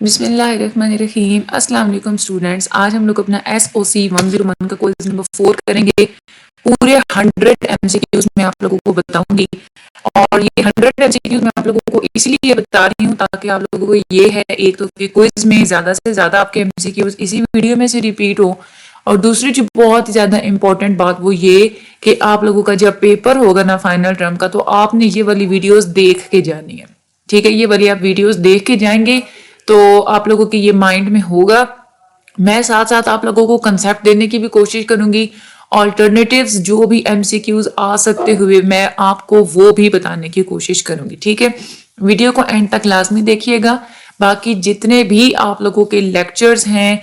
بسم اللہ الرحمن الرحیم۔ السلام علیکم اسٹوڈینٹس، آج ہم لوگ اپنا SOC 101 کا کوئز نمبر 4 کریں گے۔ پورے 100 MCQs میں آپ لوگوں کو بتاؤں گی، اور یہ 100 MCQs میں آپ لوگوں کو اس لیے بتا رہی ہوں تاکہ آپ لوگوں کو یہ ہے ایک تو کہ کوئز میں زیادہ سے زیادہ آپ کے MCQs اسی ویڈیو میں سے ریپیٹ ہو، اور دوسری جو بہت زیادہ امپورٹنٹ بات وہ یہ کہ آپ لوگوں کا جب پیپر ہوگا نا فائنل ٹرم کا، تو آپ نے یہ والی ویڈیوز دیکھ کے جانی ہے، ٹھیک ہے؟ یہ والی آپ ویڈیوز دیکھ کے جائیں گے تو آپ لوگوں کی یہ مائنڈ میں ہوگا۔ میں ساتھ ساتھ آپ لوگوں کو کنسیپٹ دینے کی بھی کوشش کروں گی، آلٹرنیٹیوز جو بھی MCQs آ سکتے ہوئے میں آپ کو وہ بھی بتانے کی کوشش کروں گی، ٹھیک ہے؟ ویڈیو کو اینڈ تک لازمی دیکھیے گا۔ باقی جتنے بھی آپ لوگوں کے لیکچرز ہیں،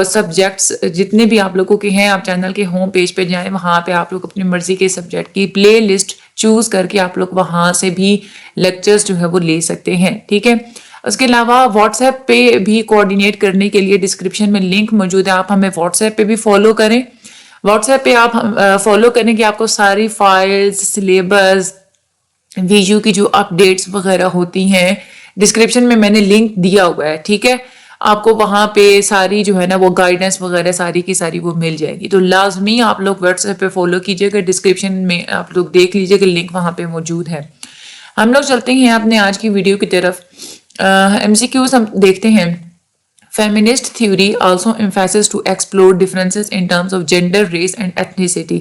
سبجیکٹس جتنے بھی آپ لوگوں کے ہیں، آپ چینل کے ہوم پیج پہ جائیں، وہاں پہ آپ لوگ اپنی مرضی کے سبجیکٹ کی پلے لسٹ چوز کر کے آپ لوگ وہاں سے بھی لیکچرز جو ہے وہ لے سکتے ہیں، ٹھیک ہے؟ اس کے علاوہ واٹس ایپ پہ بھی کوآرڈینیٹ کرنے کے لیے ڈسکرپشن میں لنک موجود ہے، آپ ہمیں واٹس ایپ پہ بھی فالو کریں۔ واٹس ایپ پہ آپ فالو کریں کہ آپ کو ساری فائلز، سلیبس، ویڈیو کی جو اپڈیٹس وغیرہ ہوتی ہیں، ڈسکرپشن میں نے لنک دیا ہوا ہے، ٹھیک ہے؟ آپ کو وہاں پہ ساری جو ہے نا وہ گائیڈنس وغیرہ ساری کی ساری وہ مل جائے گی، تو لازمی آپ لوگ واٹس ایپ پہ فالو کیجیے گا۔ ڈسکرپشن میں آپ لوگ دیکھ لیجیے کہ لنک وہاں پہ موجود ہے۔ ہم لوگ چلتے ہیں اپنے آج کی ویڈیو کی طرف۔ MCQs ہم دیکھتے ہیں۔ Feminist theory also emphasizes to explore differences in terms of gender, race and ethnicity.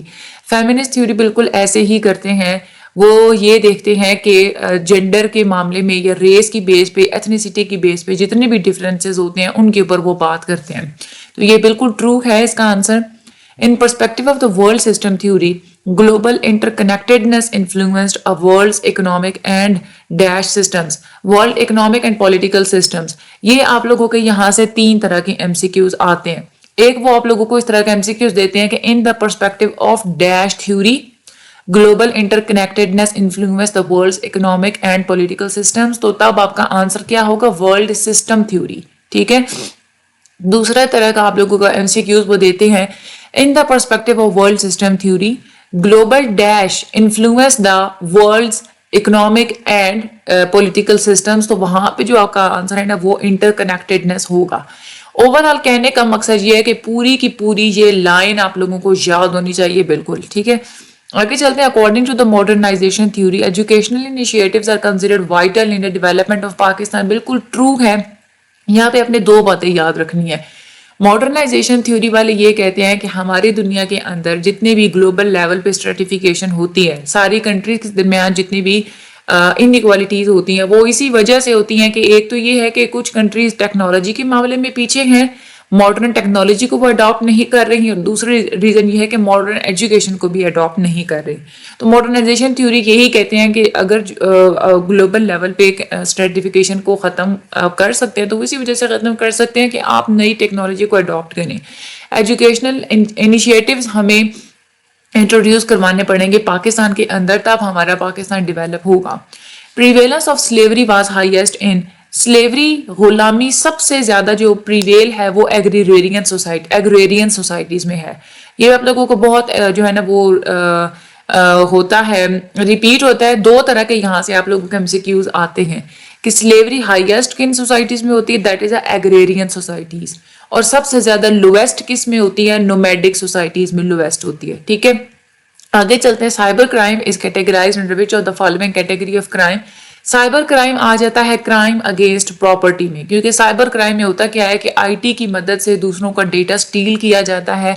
Feminist theory بالکل ایسے ہی کرتے ہیں، وہ یہ دیکھتے ہیں کہ جینڈر کے معاملے میں یا ریس کی بیس پہ، ایتھنیسٹی کی بیس پہ جتنے بھی ڈفرینسز ہوتے ہیں ان کے اوپر وہ بات کرتے ہیں، تو یہ بالکل ٹرو ہے اس کا answer. In perspective of the world system theory, global interconnectedness influenced a world's economic and dash systems, world economic and political systems۔ یہ آپ لوگوں کے یہاں سے 3 طرح کے MCQs آتے ہیں۔ ایک وہ آپ لوگوں کو اس طرح کے MCQs دیتے ہیں کہ in the perspective of dash theory, global interconnectedness influenced the world's economic and political systems، تو تب آپ کا آنسر کیا ہوگا؟ world system theory، ٹھیک ہے؟ دوسرا طرح کا آپ لوگوں کا MCQs وہ دیتے ہیں in the perspective of world system theory, global dash influence the world's economic and political systems، تو وہاں پہ جو آپ کا آنسر ہے نا وہ interconnectedness ہوگا۔ اوورآل کہنے کا مقصد یہ ہے کہ پوری کی پوری یہ لائن آپ لوگوں کو یاد ہونی چاہیے، بالکل ٹھیک ہے؟ آگے چلتے ہیں۔ According to the modernization theory, educational initiatives are considered vital in the development of Pakistan۔ بالکل ٹرو ہے، یہاں پہ اپنے 2 باتیں یاد رکھنی ہے۔ ماڈرنائزیشن تھیوری والے یہ کہتے ہیں کہ ہماری دنیا کے اندر جتنے بھی گلوبل لیول پہ اسٹریٹیفیکیشن ہوتی ہے، ساری کنٹریز کے درمیان جتنی بھی انیکوالٹیز ہوتی ہیں وہ اسی وجہ سے ہوتی ہیں کہ ایک تو یہ ہے کہ کچھ کنٹریز ٹیکنالوجی کے معاملے میں پیچھے ہیں، ماڈرن ٹیکنالوجی کو وہ اڈاپٹ نہیں کر رہی، اور دوسری ریزن یہ ہے کہ ماڈرن ایجوکیشن کو بھی اڈاپٹ نہیں کر رہی۔ تو ماڈرنائزیشن تھیوری یہی کہتے ہیں کہ اگر گلوبل لیول پہ اسٹریٹیفیکیشن کو ختم کر سکتے ہیں تو اسی وجہ سے ختم کر سکتے ہیں کہ آپ نئی ٹیکنالوجی کو اڈاپٹ کریں۔ ایجوکیشنل انیشیٹیوز ہمیں انٹروڈیوس کروانے پڑیں گے پاکستان کے اندر، تب ہمارا پاکستان ڈیولپ ہوگا۔ Prevalence of slavery was highest in slavery, غلامی سب سے زیادہ جو پریویل ہے وہ ایگریرین سوسائٹیز میں ہے۔ یہ آپ لوگوں کو بہت جو ہے نا وہ ہوتا ہے، ریپیٹ ہوتا ہے۔ 2 طرح کے یہاں سے آپ لوگوں کے MCQs آتے ہیں کہ سلیوری ہائیسٹ کن سوسائٹیز میں ہوتی ہے، دیٹ از ایگریرین سوسائٹیز، اور سب سے زیادہ لویسٹ کس میں ہوتی ہے؟ نومیڈک سوسائٹیز میں لویسٹ ہوتی ہے، ٹھیک ہے؟ آگے چلتے ہیں۔ Cyber crime is categorized under which of the following category of crime. Cyber crime آ جاتا ہے کرائم اگینسٹ پراپرٹی میں، کیونکہ سائبر کرائم میں ہوتا کیا ہے کہ IT کی مدد سے دوسروں کا ڈیٹا سٹیل کیا جاتا ہے،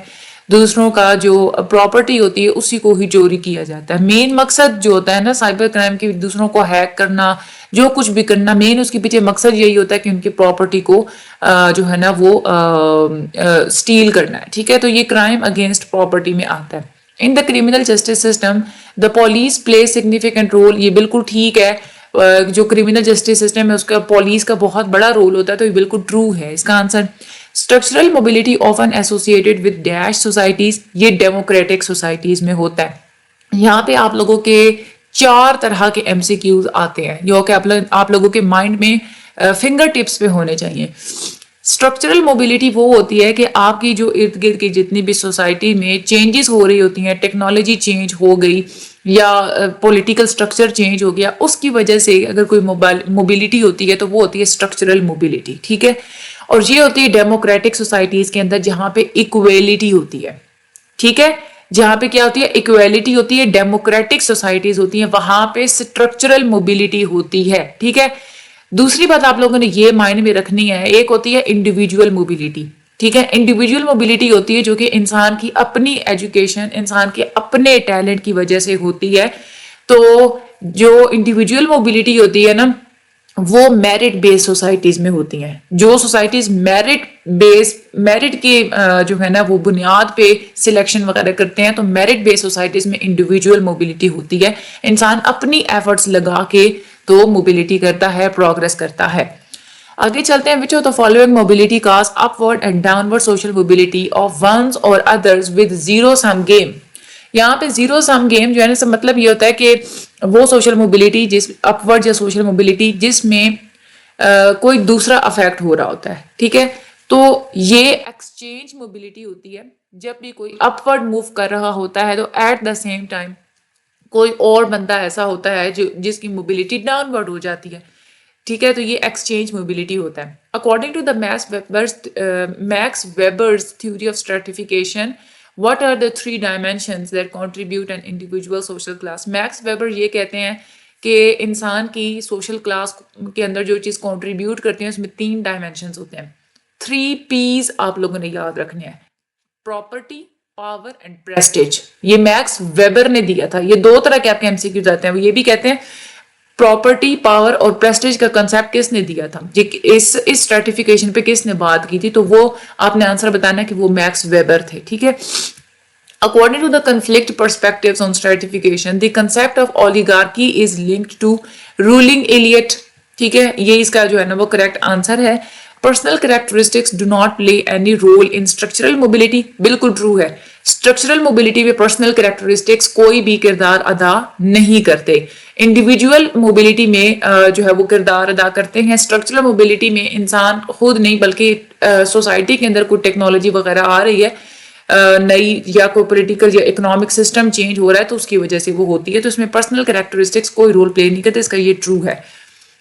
دوسروں کا جو پراپرٹی ہوتی ہے اسی کو ہی چوری کیا جاتا ہے۔ مین مقصد جو ہوتا ہے نا سائبر کرائم کی، دوسروں کو ہیک کرنا، جو کچھ بھی کرنا، مین اس کے پیچھے مقصد یہی ہوتا ہے کہ ان کی پراپرٹی کو جو ہے نا وہ سٹیل کرنا ہے، ٹھیک ہے؟ تو یہ کرائم اگینسٹ پراپرٹی میں آتا ہے۔ In the criminal justice system the police play significant role, یہ بالکل ٹھیک ہے، جو کریمنل جسٹس سسٹم ہے اس کا پولیس کا بہت بڑا رول ہوتا ہے، تو یہ بالکل ٹرو ہے اس کا answer. Structural mobility often associated with dash societies, یہ ڈیموکریٹک سوسائٹیز میں ہوتا ہے۔ یہاں پہ آپ لوگوں کے 4 طرح کے MCQs آتے ہیں جو کہ آپ لوگوں کے مائنڈ میں فنگر ٹپس پہ ہونے چاہیے۔ اسٹرکچرل موبلٹی وہ ہوتی ہے کہ آپ کی جو ارد گرد کی جتنی بھی سوسائٹی میں چینجز ہو رہی ہوتی ہیں، ٹیکنالوجی چینج ہو گئی یا پولیٹیکل اسٹرکچر چینج ہو گیا، اس کی وجہ سے اگر کوئی موبلٹی ہوتی ہے تو وہ ہوتی ہے اسٹرکچرل موبلٹی. ٹھیک ہے، اور یہ ہوتی ہے ڈیموکریٹک سوسائٹیز کے اندر جہاں پہ ایکویلٹی ہوتی ہے. ٹھیک ہے، جہاں پہ کیا ہوتی ہے؟ ایکویلٹی ہوتی ہے، ڈیموکریٹک سوسائٹیز ہوتی ہیں، وہاں پہ اسٹرکچرل موبلٹی ہوتی ہے. ٹھیک ہے، دوسری بات آپ لوگوں نے یہ مائنڈ میں رکھنی ہے، ایک ہوتی ہے انڈیویجول موبلٹی. ٹھیک ہے، انڈیویجول موبلٹی ہوتی ہے جو کہ انسان کی اپنی ایجوکیشن، انسان کے اپنے ٹیلنٹ کی وجہ سے ہوتی ہے. تو جو انڈیویجول موبلٹی ہوتی ہے نا، وہ میرٹ بیس سوسائٹیز میں ہوتی ہیں. جو سوسائٹیز میرٹ کے جو ہے نا وہ بنیاد پہ سلیکشن وغیرہ کرتے ہیں، تو میرٹ بیس سوسائٹیز میں انڈیویجول موبلٹی ہوتی ہے. انسان اپنی ایفرٹس لگا کے تو موبلٹی کرتا ہے، پروگرس کرتا ہے. آگے چلتے ہیں. Which of the following mobility causes upward and downward social mobility of ones اور others with zero sum game. یہاں پہ زیرو سم گیم جو ہے نا، اس کا مطلب یہ ہوتا ہے کہ وہ سوشل موبلٹی جس اپورڈ یا سوشل موبلٹی جس میں کوئی دوسرا افیکٹ ہو رہا ہوتا ہے. ٹھیک ہے، تو یہ ایکسچینج موبلٹی ہوتی ہے. جب بھی کوئی اپورڈ موو کر رہا ہوتا ہے تو ایٹ دا سیم ٹائم کوئی اور بندہ ایسا ہوتا ہے جس کی موبلٹی ڈاؤن ورڈ ہو جاتی ہے. ٹھیک ہے، تو یہ ایکسچینج موبلٹی ہوتا ہے. According to the Max Weber's theory of stratification, what are the three dimensions that contribute an individual social class؟ Max Weber یہ کہتے ہیں کہ انسان کی سوشل کلاس کے اندر جو چیز کنٹریبیوٹ کرتی ہیں اس میں 3 ڈائمینشنز ہوتے ہیں. 3 P's آپ لوگوں نے یاد رکھنے ہیں: پراپرٹی، پاور اینڈ پریسٹیج. یہ میکس ویبر نے دیا تھا. یہ 2 طرح کے آپ کے ایم سی کیوز آتے ہیں. وہ یہ بھی کہتے ہیں پراپرٹی، پاور اور پریسٹیج کا کنسیپٹ کس نے دیا تھا، اس اسٹریٹیفیکیشن پہ کس نے بات کی تھی، تو وہ آپ نے آنسر بتانا کہ وہ میکس ویبر تھے. ٹھیک ہے. According to the conflict perspectives on stratification, the concept of oligarchy is linked to ruling elite. ٹھیک ہے، یہ اس کا جو ہے نا وہ کریکٹ آنسر ہے. Personal characteristics do not play any role in structural mobility. بالکل ٹرو ہے. اسٹرکچرل موبلٹی میں پرسنل کریکٹرسٹکس کوئی بھی کردار ادا نہیں کرتے. انڈیویجول موبلٹی میں جو ہے وہ کردار ادا کرتے ہیں. اسٹرکچرل موبلٹی میں انسان خود نہیں بلکہ سوسائٹی کے اندر کوئی ٹیکنالوجی وغیرہ آ رہی ہے نئی، یا کوئی پولیٹیکل یا اکنامک سسٹم چینج ہو رہا ہے تو اس کی وجہ سے وہ ہوتی ہے. تو اس میں پرسنل کریکٹرسٹکس کوئی رول پلے نہیں کرتے. اس کا یہ ٹرو ہے.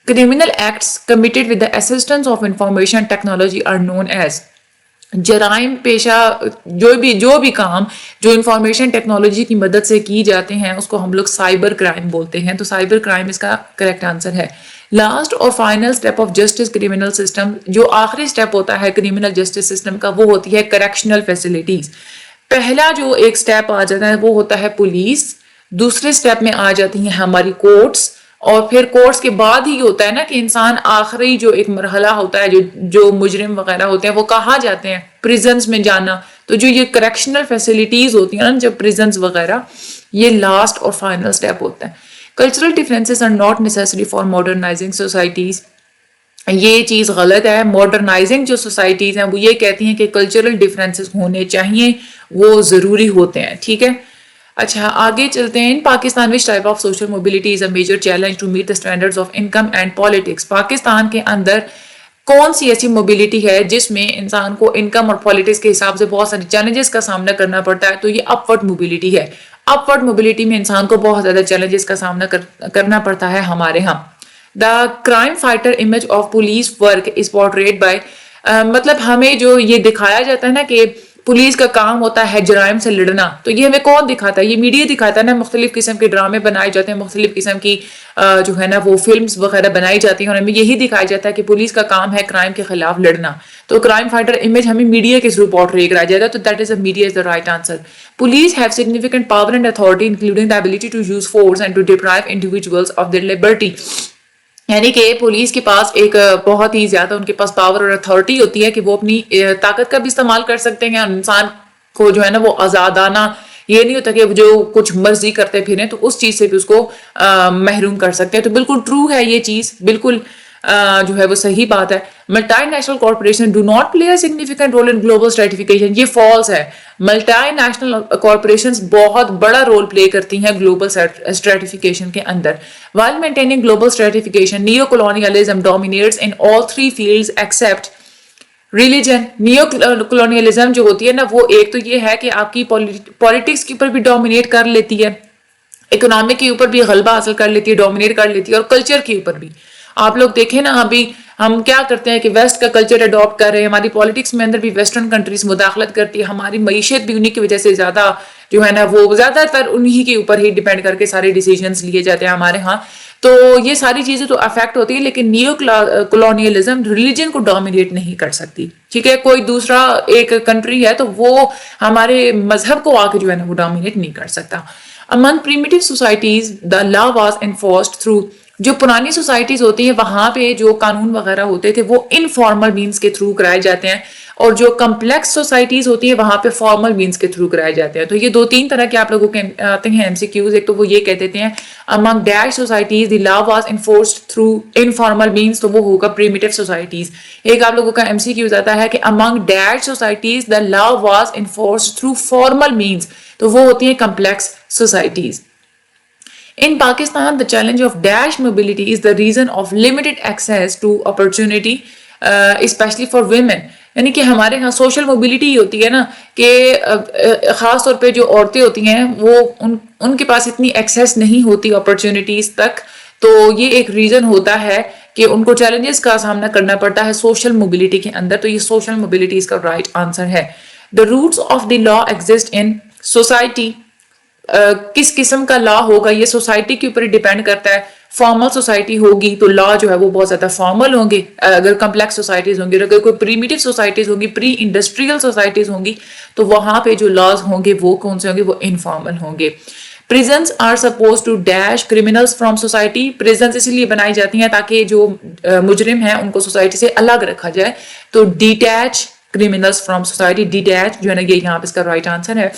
Criminal acts committed with the assistance of information technology are known as. جرائم پیشہ جو بھی کام جو انفارمیشن ٹیکنالوجی کی مدد سے کی جاتے ہیں اس کو ہم لوگ سائبر کرائم بولتے ہیں. تو سائبر کرائم اس کا کریکٹ آنسر ہے. لاسٹ اور final step of justice criminal system, جو آخری اسٹیپ ہوتا ہے کرمنل جسٹس سسٹم کا، وہ ہوتی ہے کریکشنل فیسلٹیز. پہلا جو ایک اسٹیپ آ جاتا ہے وہ ہوتا ہے پولیس. دوسرے اسٹیپ میں آ جاتی ہیں ہماری کورٹس، اور پھر کورٹس کے بعد ہی ہوتا ہے نا کہ انسان آخری جو ایک مرحلہ ہوتا ہے جو مجرم وغیرہ ہوتے ہیں وہ کہاں جاتے ہیں؟ پریزنز میں جانا. تو جو یہ کریکشنل فیسلٹیز ہوتی ہیں نا، جب پریزنز وغیرہ، یہ لاسٹ اور فائنل اسٹیپ ہوتا ہے. Cultural differences are not necessary for modernising societies. یہ چیز غلط ہے. ماڈرنائزنگ جو سوسائٹیز ہیں وہ یہ کہتی ہیں کہ کلچرل ڈفرینسز ہونے چاہیے، وہ ضروری ہوتے ہیں. ٹھیک ہے. اچھا آگے چلتے ہیں. Pakistan which type of social mobility is a major challenge to meet the standards of income and politics. Pakistan کے اندر کون سی ایسی موبلٹی ہے جس میں انسان کو انکم اور پالیٹکس کے حساب سے بہت ساری چیلنجز کا سامنا کرنا پڑتا ہے؟ تو یہ اپورڈ موبلٹی ہے. اپورڈ موبلٹی میں انسان کو بہت زیادہ چیلنجز کا سامنا کرنا پڑتا ہے ہمارے ہاں. The crime fighter image of police work is portrait by, مطلب ہمیں جو یہ دکھایا جاتا ہے نا کہ پولیس کا کام ہوتا ہے جرائم سے لڑنا، تو یہ ہمیں کون دکھاتا ہے؟ یہ میڈیا دکھاتا ہے نا. مختلف قسم کے ڈرامے بنائے جاتے ہیں، مختلف قسم کی جو ہے نا وہ فلمز وغیرہ بنائی جاتی ہیں، اور ہمیں یہی دکھایا جاتا ہے کہ پولیس کا کام ہے کرائم کے خلاف لڑنا. تو کرائم فائٹر امیج ہمیں میڈیا کے تھرو پورٹری کرایا جاتا ہے. تو that is a media is the right answer. Police have significant power and authority including the ability to use force and to deprive individuals of their liberty. یعنی کہ police کے پاس ایک بہت ہی زیادہ ان کے پاس پاور اور اتھارٹی ہوتی ہے کہ وہ اپنی طاقت کا بھی استعمال کر سکتے ہیں. انسان کو جو ہے نا وہ آزادانہ، یہ نہیں ہوتا کہ جو کچھ مرضی کرتے پھریں، تو اس چیز سے بھی اس کو محروم کر سکتے ہیں. تو بالکل ٹرو ہے یہ چیز، بالکل جو ہے وہ صحیح بات ہے. Multinational corporation do not play a significant role in global stratification. یہ فالس ہے. ملٹی نیشنل کارپوریشنز بہت بڑا رول پلے کرتی ہیں گلوبل اسٹریٹیفیکیشن کے اندر. while maintaining global stratification, neo-colonialism dominates in all 3 fields except religion new colonialism جو ہوتی ہے نا وہ ایک تو یہ ہے کہ آپ کی پولیٹکس کے اوپر بھی ڈومینیٹ کر لیتی ہے, اکنامک کے اوپر بھی غلبہ حاصل کر لیتی ہے, ڈومینیٹ کر لیتی ہے, اور کلچر کے اوپر بھی. آپ لوگ دیکھیں نا ابھی ہم کیا کرتے ہیں کہ ویسٹ کا کلچر اڈاپٹ کر رہے ہیں, ہماری پالیٹکس میں اندر بھی ویسٹرن کنٹریز مداخلت کرتی ہے, ہماری معیشت بھی انہی کی وجہ سے زیادہ جو ہے نا وہ زیادہ تر انہی کے اوپر ہی ڈیپینڈ کر کے سارے ڈیسیجنز لیے جاتے ہیں ہمارے ہاں. تو یہ ساری چیزیں تو افیکٹ ہوتی ہے, لیکن نیو کولونیلزم ریلیجن کو ڈومینیٹ نہیں کر سکتی. ٹھیک ہے, کوئی دوسرا ایک کنٹری ہے تو وہ ہمارے مذہب کو آ کے جو ہے نا وہ ڈومینیٹ نہیں کر سکتا. Among primitive societies, the law was enforced through جو پرانی سوسائٹیز ہوتی ہیں وہاں پہ جو قانون وغیرہ ہوتے تھے وہ انفارمل مینس کے تھرو کرائے جاتے ہیں, اور جو کمپلیکس سوسائٹیز ہوتی ہیں وہاں پہ فارمل مینس کے تھرو کرائے جاتے ہیں. تو یہ 2-3 طرح کے آپ لوگوں کے آتے ہیں ایم سی کیوز. ایک تو وہ یہ کہہ دیتے ہیں among dash societies the law was enforced through informal means, تو وہ ہوگا primitive societies. ایک آپ لوگوں کا ایم سی کیوز آتا ہے کہ among dash societies the law was enforced through formal means, تو وہ ہوتی ہیں complex societies. In Pakistan, the challenge of dash mobility is the reason of limited access to opportunity, especially for women. یعنی کہ ہمارے ہاں سوشل موبلٹی ہوتی ہے نا کہ خاص طور پہ جو عورتیں ہوتی ہیں وہ ان کے پاس اتنی ایکسیس نہیں ہوتی اپرچونیٹیز تک, تو یہ ایک ریزن ہوتا ہے کہ ان کو چیلنجز کا سامنا کرنا پڑتا ہے سوشل موبلٹی کے اندر. تو یہ سوشل موبلٹی اس کا رائٹ آنسر ہے. The roots of the law exist in society. کس قسم کا لا ہوگا یہ سوسائٹی کے اوپر ڈیپینڈ کرتا ہے. فارمل سوسائٹی ہوگی تو لا جو ہے وہ بہت زیادہ فارمل ہوں گے, اگر کمپلیکس سوسائٹیز ہوں گی, اگر کوئی پریمیٹیو سوسائٹیز ہوں گی, پری انڈسٹریل سوسائٹیز ہوں گی, تو وہاں پہ جو لاز ہوں گے وہ کون سے ہوں گے, وہ انفارمل ہوں گے. prisons are supposed to dash criminals from society. prisons اس لیے بنائی جاتی ہیں تاکہ جو مجرم ہیں ان کو سوسائٹی سے الگ رکھا جائے. تو detach criminals from society, detach جو ہے نا یہ یہاں پہ اس کا رائٹ آنسر ہے.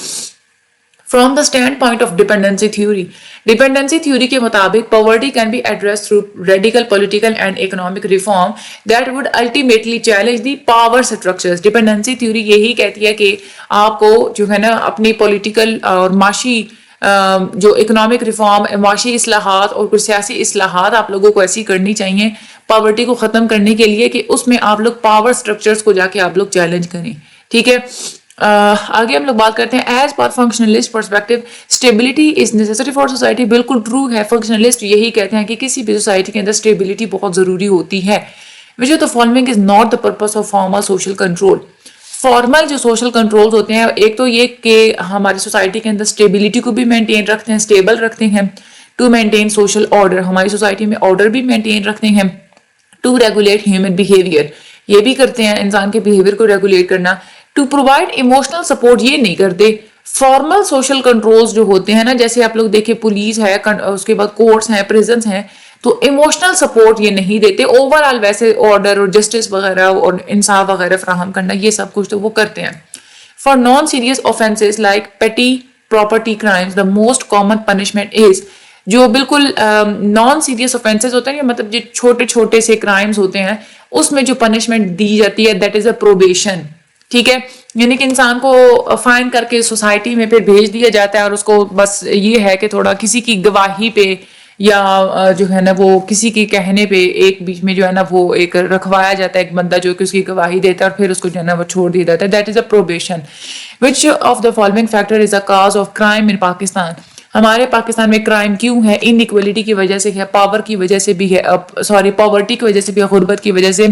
From the standpoint of dependency theory, dependency theory کے مطابق poverty can be addressed through radical political and economic reform that would ultimately challenge the power structures. dependency theory یہی کہتی ہے کہ آپ کو جو ہے نا اپنی political اور معاشی جو اکنامک ریفارم, معاشی اصلاحات اور کچھ سیاسی اصلاحات آپ لوگوں کو ایسی کرنی چاہیے پاورٹی کو ختم کرنے کے لیے کہ اس میں آپ لوگ پاور سٹرکچرز کو جا کے آپ لوگ چیلنج کریں. ٹھیک ہے, آگے ہم لوگ بات کرتے ہیں as per functionalist perspective stability is necessary for society. بالکل ٹرو ہے, فنکشنلسٹ یہی کہتے ہیں کہ کسی بھی سوسائٹی کے اندر اسٹیبلٹی بہت ضروری ہوتی ہے. which of the following is not the purpose of formal social control. Formal جو سوشل کنٹرولز ہوتے ہیں, ایک تو یہ کہ ہماری سوسائٹی کے اندر اسٹیبلٹی کو بھی مینٹین رکھتے ہیں, اسٹیبل رکھتے ہیں, ٹو مینٹین سوشل آرڈر, ہماری سوسائٹی میں آرڈر بھی مینٹین رکھتے ہیں, ٹو ریگولیٹ ہیومن بیہیویئر, یہ بھی کرتے ہیں انسان کے بیہیویئر کو ریگولیٹ کرنا, ٹو پرووائڈ ایموشنل سپورٹ یہ نہیں کرتے. فارمل سوشل کنٹرولز جو ہوتے ہیں نا, جیسے آپ لوگ دیکھیں پولیس ہے, اس کے بعد کورٹس ہیں, پریزنس ہیں, تو ایموشنل سپورٹ یہ نہیں دیتے. اوور آل ویسے آرڈر اور جسٹس وغیرہ اور انصاف وغیرہ فراہم کرنا یہ سب کچھ تو وہ کرتے ہیں. For non serious offenses like petty property crimes the most common punishment is, جو بالکل نان سیریس offenses ہوتے ہیں, مطلب جو چھوٹے چھوٹے سے کرائمز ہوتے ہیں اس میں جو پنشمنٹ دی جاتی ہے دیٹ از اے probation. ٹھیک ہے, یعنی کہ انسان کو فائن کر کے سوسائٹی میں پھر بھیج دیا جاتا ہے, اور اس کو بس یہ ہے کہ تھوڑا کسی کی گواہی پہ یا جو ہے نا وہ کسی کے کہنے پہ ایک بیچ میں جو ہے نا وہ ایک رکھوایا جاتا ہے ایک بندہ جو کہ اس کی گواہی دیتا ہے, اور پھر اس کو جو ہے نا وہ چھوڑ دیا جاتا ہے. That is a probation. which of the following factor is a cause of crime in Pakistan. ہمارے پاکستان میں کرائم کیوں ہے؟ ان ایکویلٹی کی وجہ سے ہے, پاور کی وجہ سے بھی ہے, سوری پاورٹی کی وجہ سے بھی ہے, غربت کی وجہ سے,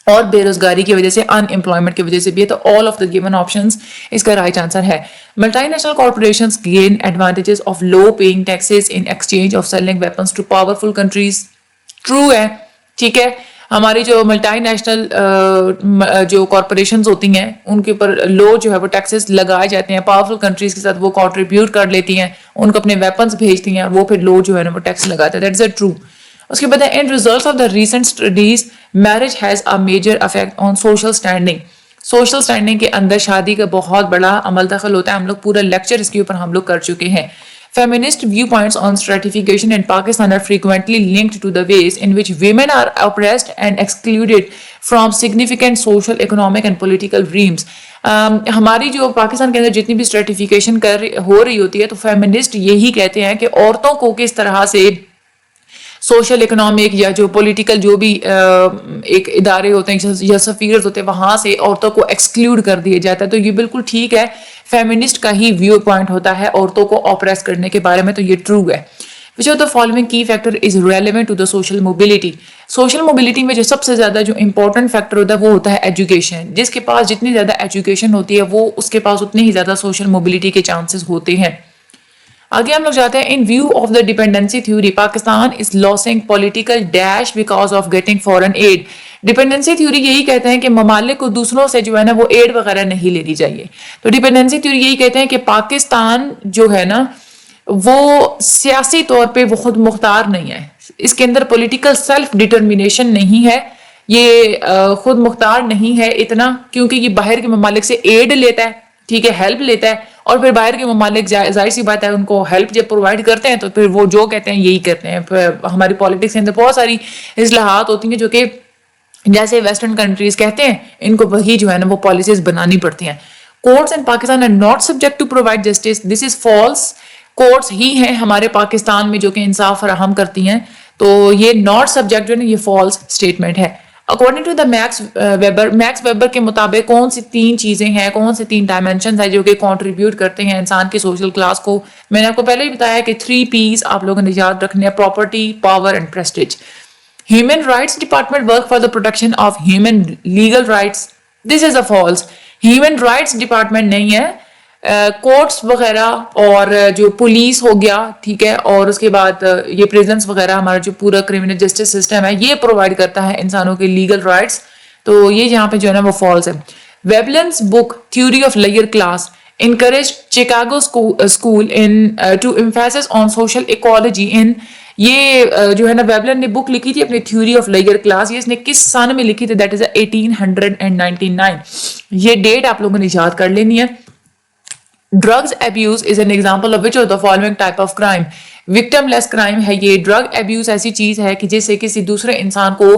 اور بے روزگاری کی وجہ سے, ان امپلائمنٹ کی وجہ سے بھی ہے. تو all of the given options اس کا رائٹ آنسر ہے. Multinational corporations gain advantages of low paying taxes in exchange of selling weapons to powerful countries. True ہے, ٹھیک ہے. ہماری جو ملٹی نیشنل جو کارپوریشنز ہوتی ہیں ان کے اوپر لو جو ہے وہ ٹیکسز لگائے جاتے ہیں, پاورفل کنٹریز کے ساتھ وہ کانٹریبیوٹ کر لیتی ہیں, ان کو اپنے ویپنز بھیجتی ہیں, وہ پھر لو جو ہے نا وہ ٹیکس لگاتے ہیں. That is a true. اس کے بعد in results of the recent studies marriage has a major effect on social standing. Social standing کے اندر شادی کا بہت بڑا عمل دخل ہوتا ہے. ہم لوگ پورا لیکچر اس کے اوپر ہم لوگ کر چکے ہیں. Feminist viewpoints on stratification in Pakistan are frequently linked to the ways in which women are oppressed and excluded from significant social, economic and political realms. ہماری جو پاکستان کے اندر جتنی بھی اسٹریٹیفیکیشن ہو رہی ہوتی ہے تو فیمنسٹ یہی کہتے ہیں کہ عورتوں کو کس طرح سے سوشل اکنامک یا جو پولیٹیکل جو بھی ایک ادارے ہوتے ہیں یا سفیرز ہوتے ہیں وہاں سے عورتوں کو ایکسکلوڈ کر دیا جاتا ہے. تو یہ بالکل ٹھیک ہے, فیمنسٹ کا ہی ویو پوائنٹ ہوتا ہے عورتوں کو آپریس کرنے کے بارے میں, تو یہ ٹرو ہے. Which of the following key factor is relevant to the social mobility? Social mobility میں جو سب سے زیادہ جو امپورٹنٹ فیکٹر ہوتا ہے وہ ہوتا ہے ایجوکیشن. جس کے پاس جتنی زیادہ ایجوکیشن ہوتی ہے وہ اس کے پاس اتنی ہی زیادہ سوشل موبلٹی کے چانسز ہوتے ہیں. آگے ہم لوگ جاتے ہیں. In view of the dependency theory Pakistan is losing political dash because of getting foreign aid. Dependency theory یہی کہتے ہیں کہ ممالک کو دوسروں سے جو ہے نا وہ ایڈ وغیرہ نہیں لینی چاہیے. تو ڈیپینڈنسی تھیوری یہی کہتے ہیں کہ پاکستان جو ہے نا وہ سیاسی طور پہ وہ خود مختار نہیں ہے, اس کے اندر پولیٹیکل سیلف ڈٹرمینیشن نہیں ہے, یہ خود مختار نہیں ہے اتنا, کیونکہ یہ باہر کے ممالک سے ایڈ لیتا ہے, ٹھیک ہے, ہیلپ لیتا ہے, اور پھر باہر کے ممالک ظاہر سی بات ہے ان کو ہیلپ جب پرووائڈ کرتے ہیں تو پھر وہ جو کہتے ہیں یہی کرتے ہیں. ہماری پالیٹکس کے اندر بہت ساری اصلاحات ہوتی ہیں جو کہ جیسے ویسٹرن کنٹریز کہتے ہیں ان کو وہی جو ہے نا وہ پالیسیز بنانی پڑتی ہیں. Courts in Pakistan are not subject to provide justice, this is false. Courts ہی ہیں ہمارے پاکستان میں جو کہ انصاف فراہم کرتی ہیں, تو یہ ناٹ سبجیکٹ جو ہے نا یہ فالس اسٹیٹمنٹ ہے. According to the Max Weber کے مطابق کون سی 3 چیزیں ہیں, کون سے 3 ڈائمینشنز ہیں جو کہ کنٹریبیوٹ کرتے ہیں انسان کی سوشل کلاس کو. میں نے آپ کو پہلے ہی بتایا کہ 3 P's آپ لوگوں نے یاد رکھنے ہیں, property, power and prestige. Human rights department work for the protection of human legal rights, this is a false. Human rights department نہیں ہے, کورٹس وغیرہ اور جو پولیس ہو گیا, ٹھیک ہے, اور اس کے بعد یہ پریزنس وغیرہ ہمارا جو پورا کرمنل جسٹس سسٹم ہے یہ پرووائڈ کرتا ہے انسانوں کے لیگل رائٹس. تو یہ یہاں پہ جو ہے نا وہ فالس ہے. ویبلنس بک تھیوری آف لیئر class encouraged Chicago school to emphasis on social ecology in, یہ جو ہے نا ویبلن نے بک لکھی تھی اپنی تھیوری آف لیئر کلاس, یہ اس نے کس سال میں لکھی تھی, دیٹ از 1899. یہ ڈیٹ آپ لوگوں نے یاد کر لینی ہے. Drugs abuse is an example of which of the following type of crime? Victimless crime ہے یہ. ڈرگ ابیوز ایسی چیز ہے کہ جس سے کسی دوسرے انسان کو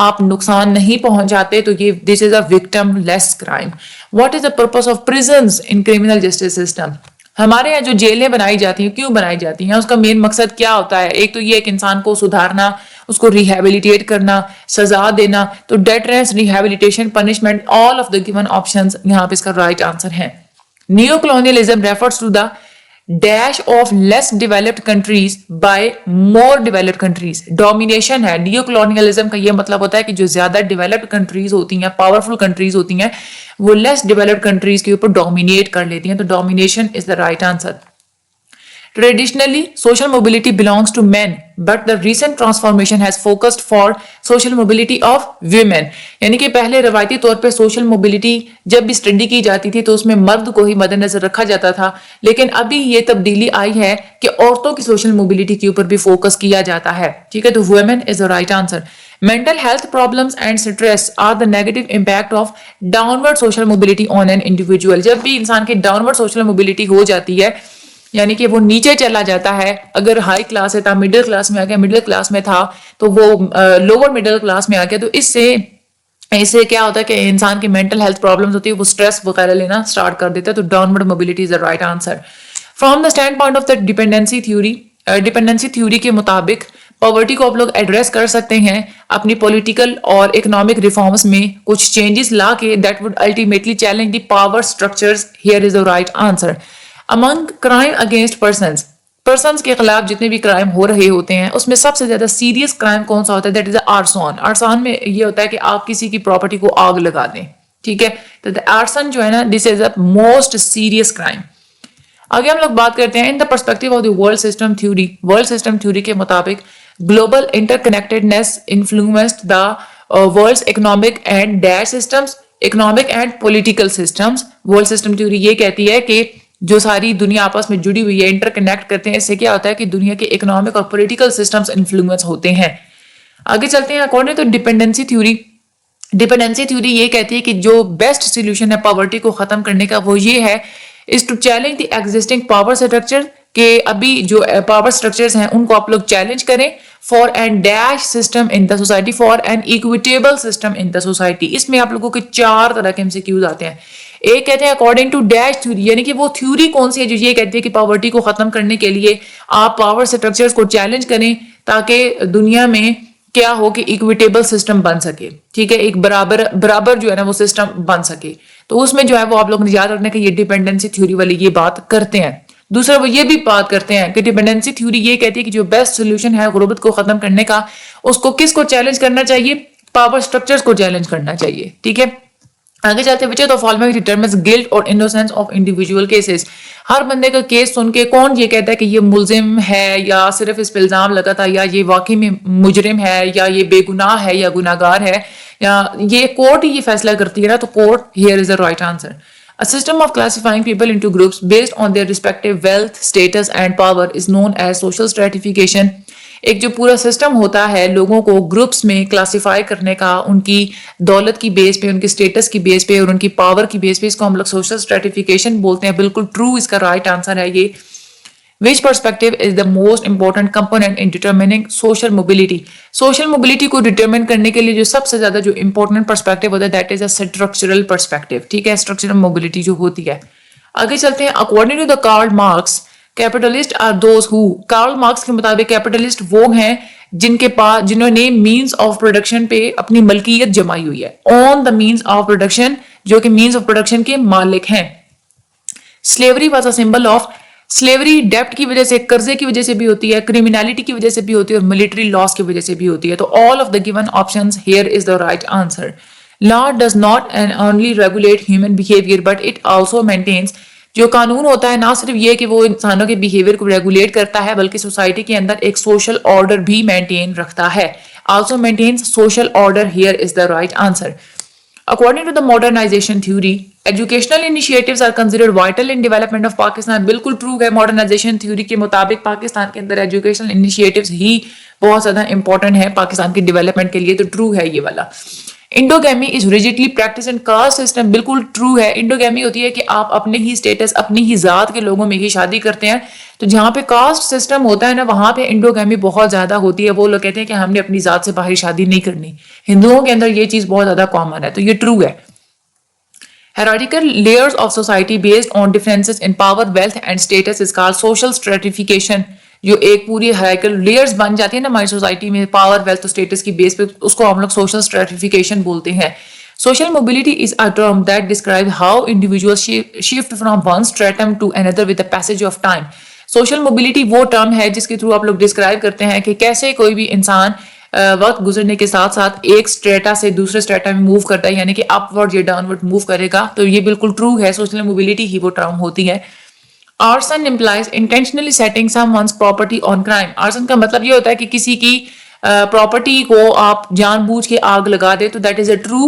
آپ نقصان نہیں پہنچاتے, تو یہ this is a victimless crime. What is the purpose of prisons in criminal justice system? ہمارے یہاں جو جیلیں بنائی جاتی ہیں کیوں بنائی جاتی ہیں, اس کا مین مقصد کیا ہوتا ہے؟ ایک تو یہ کہ انسان کو سدھارنا, اس کو ریہیبلیٹیٹ کرنا, سزا دینا. تو deterrence, rehabilitation, punishment, all of the given options یہاں پہ اس کا رائٹ آنسر ہے. Neo-colonialism refers to the dash of less developed countries by more developed countries. Domination ہے. Neo-colonialism کا یہ مطلب ہوتا ہے کہ جو زیادہ developed countries ہوتی ہیں, powerful countries ہوتی ہیں, وہ less developed countries کے اوپر dominate کر لیتی ہیں. تو domination is the right answer. Traditionally, social mobility belongs to men, but the recent transformation has focused for social mobility of women. یعنی کہ پہلے روایتی طور پہ social mobility جب بھی اسٹڈی کی جاتی تھی تو اس میں مرد کو ہی مد نظر رکھا جاتا تھا, لیکن ابھی یہ تبدیلی آئی ہے کہ عورتوں کی social mobility کے اوپر بھی فوکس کیا جاتا ہے, ٹھیک ہے. تو women is the right answer. Mental health problems and stress are the negative impact of downward social mobility on an individual. جب بھی انسان کی downward social mobility ہو جاتی ہے, یعنی کہ وہ نیچے چلا جاتا ہے, اگر ہائی کلاس ہے تھا, مڈل کلاس میں آ گیا, مڈل کلاس میں تھا تو وہ لوور مڈل کلاس میں آ گیا, تو اس سے کیا ہوتا ہے کہ انسان کی مینٹل ہیلتھ پرابلمز ہوتی ہے, وہ اسٹریس وغیرہ لینا اسٹارٹ کر دیتا ہے. تو downward mobility is the right answer. From the stand point of the dependency theory کے مطابق پاورٹی کو آپ لوگ ایڈریس کر سکتے ہیں اپنی پولیٹیکل اور اکنامک ریفارمز میں کچھ چینجز لا کے, that would ultimately challenge the power structures. Hair is the right answer. Among crime against persons کے خلاف جتنے بھی کرائم ہو رہے ہوتے ہیں اس میں سب سے زیادہ سیریس کرائم کون سا ہوتا ہے؟ That is آرسون. آرسون میں یہ ہوتا ہے کہ آپ کسی کی پراپرٹی کو آگ لگا دیں, ٹھیک ہے. تو آرسن جو ہے نا this is a most serious crime. آگے ہم لوگ بات کرتے ہیں in the perspective of the world system theory. World system theory کے مطابق global interconnectedness influenced the world economic and dash systems, economic and political systems. World system theory یہ کہتی ہے کہ جو ساری دنیا آپس میں جڑی ہوئی ہے, انٹر کنیکٹ کرتے ہیں, اس سے کیا ہوتا ہے کہ دنیا کے اکنامک اور پولیٹیکل سسٹمز انفلوئنس ہوتے ہیں. آگے چلتے ہیں. اکارڈنگ ٹو ڈیپینڈنسی تھیوری یہ کہتی ہے کہ جو بیسٹ سولوشن ہے پاورٹی کو ختم کرنے کا وہ یہ ہے is to challenge the existing power structure, کہ ابھی جو پاور اسٹرکچرز ہیں ان کو آپ لوگ چیلنج کریں for an dash system in the society, for an equitable system in the society. اس میں آپ لوگوں کے 4 طرح کے MCQs آتے ہیں. ایک کہتے ہیں اکارڈنگ ٹو ڈیش تھیوری, یعنی کہ وہ تھیوری کون سی ہے جو یہ کہتی ہے کہ پاورٹی کو ختم کرنے کے لیے آپ پاور اسٹرکچرز کو چیلنج کریں تاکہ دنیا میں کیا ہو کہ ایکویٹیبل سسٹم بن سکے, ٹھیک ہے, ایک برابر جو ہے نا وہ سسٹم بن سکے. تو اس میں جو ہے وہ آپ لوگوں نے یاد رکھنا کہ یہ ڈیپینڈنسی تھیوری والی یہ بات کرتے ہیں. دوسرا وہ یہ بھی بات کرتے ہیں کہ ڈیپینڈنسی تھیوری یہ کہتی ہے کہ جو بیسٹ سولوشن ہے غربت کو ختم کرنے کا, اس کو کس کو چیلنج کرنا چاہیے, پاور سٹرکچرز کو چیلنج کرنا چاہیے, ٹھیک ہے. آگے چلتے بچے تو فالوئنگ ڈیٹرمنز گلٹ اور انوسینس آف انڈیویجول کیسز. ہر بندے کا کیس سن کے کون یہ کہتا ہے کہ یہ ملزم ہے یا صرف اس پہ الزام لگا تھا, یا یہ واقعی میں مجرم ہے, یا یہ بے گناہ ہے یا گناہگار ہے, یا یہ کورٹ ہی یہ فیصلہ کرتی ہے نا. تو court here is the right answer. A system of classifying people into groups based on their respective wealth, status and power is known as social stratification. ایک جو پورا سسٹم ہوتا ہے لوگوں کو گروپس میں کلاسیفائی کرنے کا, ان کی دولت کی بیس پہ, ان کے اسٹیٹس کی بیس پہ اور ان کی پاور کی بیس پہ, اس کو ہم لوگ سوشل اسٹریٹیفیکیشن بولتے ہیں. بالکل ٹرو اس کا رائٹ آنسر ہے یہ. Which perspective is the most important component in determining social mobility? Social mobility کو determine کرنے کے لیے جو سب سے زیادہ جو important perspective ہوتا ہے that is a structural perspective, ٹھیک ہے, structural mobility جو ہوتی ہے. آگے چلتے ہیں. According to the Karl Marx, capitalist are those who, Karl Marx کے مطابق کیپٹلسٹ وہ ہیں جنہوں نے مینس آف پروڈکشن پہ اپنی ملکیت جمائی ہوئی ہے, on the means of production, جو کہ مینس آف پروڈکشن کے مالک ہیں. Slavery was a symbol of, slavery ڈیپٹ کی وجہ سے, قرضے کی وجہ سے بھی ہوتی ہے, کریمنالٹی کی وجہ سے بھی ہوتی ہے, اور ملٹری لاس کی وجہ سے بھی ہوتی ہے. تو all of the given options here is the right answer. Law does not and only regulate human behavior but it also maintains, جو قانون ہوتا ہے نہ صرف یہ کہ وہ انسانوں کے بیہیویئر کو ریگولیٹ کرتا ہے بلکہ سوسائٹی کے اندر ایک سوشل آرڈر بھی مینٹین رکھتا ہے. also maintains social order, here is the right answer. According to the modernization theory, educational initiatives are considered vital in development of Pakistan. بالکل true ہے, modernization theory کے مطابق پاکستان کے اندر educational initiatives ہی بہت زیادہ important ہے پاکستان کی ڈیولپمنٹ کے لیے. تو true ہے یہ والا. انڈوگیمی از rigidly practice in caste system. بالکل ٹرو ہے. انڈوگیمی ہوتی ہے کہ آپ اپنے ہی اسٹیٹس, اپنی ہی ذات کے لوگوں میں ہی شادی کرتے ہیں. تو جہاں پہ کاسٹ سسٹم ہوتا ہے نا وہاں پہ انڈوگیمی بہت زیادہ ہوتی ہے. وہ لوگ کہتے ہیں کہ ہم نے اپنی ذات سے باہر شادی نہیں کرنی. ہندوؤں کے اندر یہ چیز بہت زیادہ کامن ہے. تو یہ ٹرو ہے. Hierarchical layers of society based on differences in power, wealth and status is called social stratification. جو ایک پوری hierarchical layers بن جاتی ہے نا ہماری سوسائٹی میں پاور, ویلتھ اور اسٹیٹس کی بیس پہ, اس کو ہم لوگ social stratification بولتے ہیں. Social mobility is a term that describes how individuals shift from one stratum to another with the passage of time. Social mobility وہ term ہے جس کے تھرو آپ لوگ describe کرتے ہیں کہ کیسے کوئی بھی انسان وقت گزرنے کے ساتھ ساتھ ایک اسٹریٹا سے دوسرے اسٹریٹا میں موو کرتا ہے, یعنی کہ اپ ورڈ یا ڈاؤن ورڈ موو کرے گا. تو یہ بالکل ٹرو ہے. سوشل موبلٹی ہی وہ ٹرم ہوتی ہے. Arson implies intentionally setting someone's property on crime. Arson کا مطلب یہ ہوتا ہے کہ کسی کی پراپرٹی کو آپ جان بوجھ کے آگ لگا دے. تو that is a true.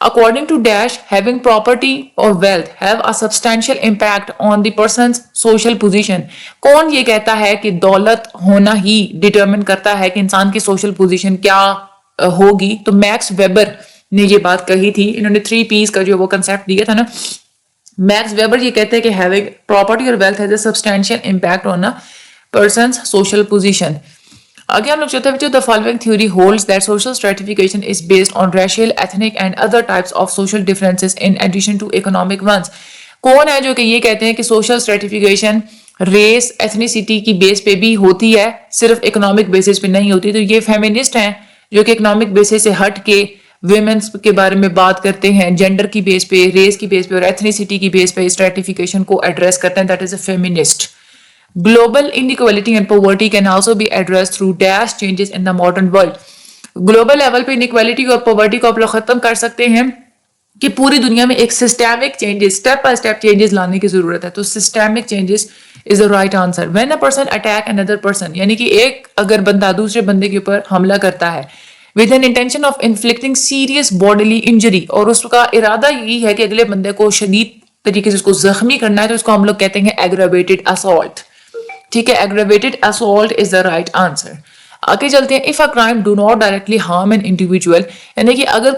According to Dash, having property or wealth have a substantial impact on the person's social position. کون یہ کہتا ہے کہ دولت ہونا ہی ڈیٹرمن کرتا ہے کہ انسان کی سوشل پوزیشن کیا ہوگی؟ تو میکس ویبر نے یہ بات کہی تھی. انہوں نے 3 P's کا جو وہ کنسیپٹ دیا تھا نا, میکس ویبر یہ کہتے ہیں کہ having property or wealth has a substantial impact on a person's social position. آگے ہم لوگ چلتے ہیں. The following theory holds that social stratification is based on racial, ethnic and other types of social differences in addition to economic ones. کون ہے جو کہ یہ کہتے ہیں کہ social stratification ریس, ایتھنیسٹی کی بیس پہ بھی ہوتی ہے, صرف اکنامک بیسس پہ نہیں ہوتی؟ تو یہ فیمنسٹ ہیں جو کہ اکنامک بیسس سے ہٹ کے ویمنس کے بارے میں بات کرتے ہیں, جینڈر کی بیس پہ, ریس کی بیس پہ اور ایتھنیسٹی کی بیس پہ اسٹریٹیفیکیشن کو ایڈریس کرتے ہیں. That is a feminist. Global inequality and poverty can also be addressed through dash changes in the modern world. Global level پہ انیکویلٹی اور پاورٹی کو آپ لوگ ختم کر سکتے ہیں کہ پوری دنیا میں ایک systemic changes, step by step changes لانے کی ضرورت ہے. تو systemic changes is the right answer. When a person attack another person, یعنی کہ ایک اگر بندہ دوسرے بندے کے اوپر حملہ کرتا ہے with an intention of inflicting serious bodily injury, اور اس کا ارادہ یہی ہے کہ اگلے بندے کو شدید طریقے سے اس کو زخمی کرنا ہے, تو اس کو ہم لوگ کہتے ہیں aggravated assault. ٹھیک ہے, aggravated assault is the right answer. آگے چلتے ہیں. If a crime do not directly harm an individual, یعنی کہ اگر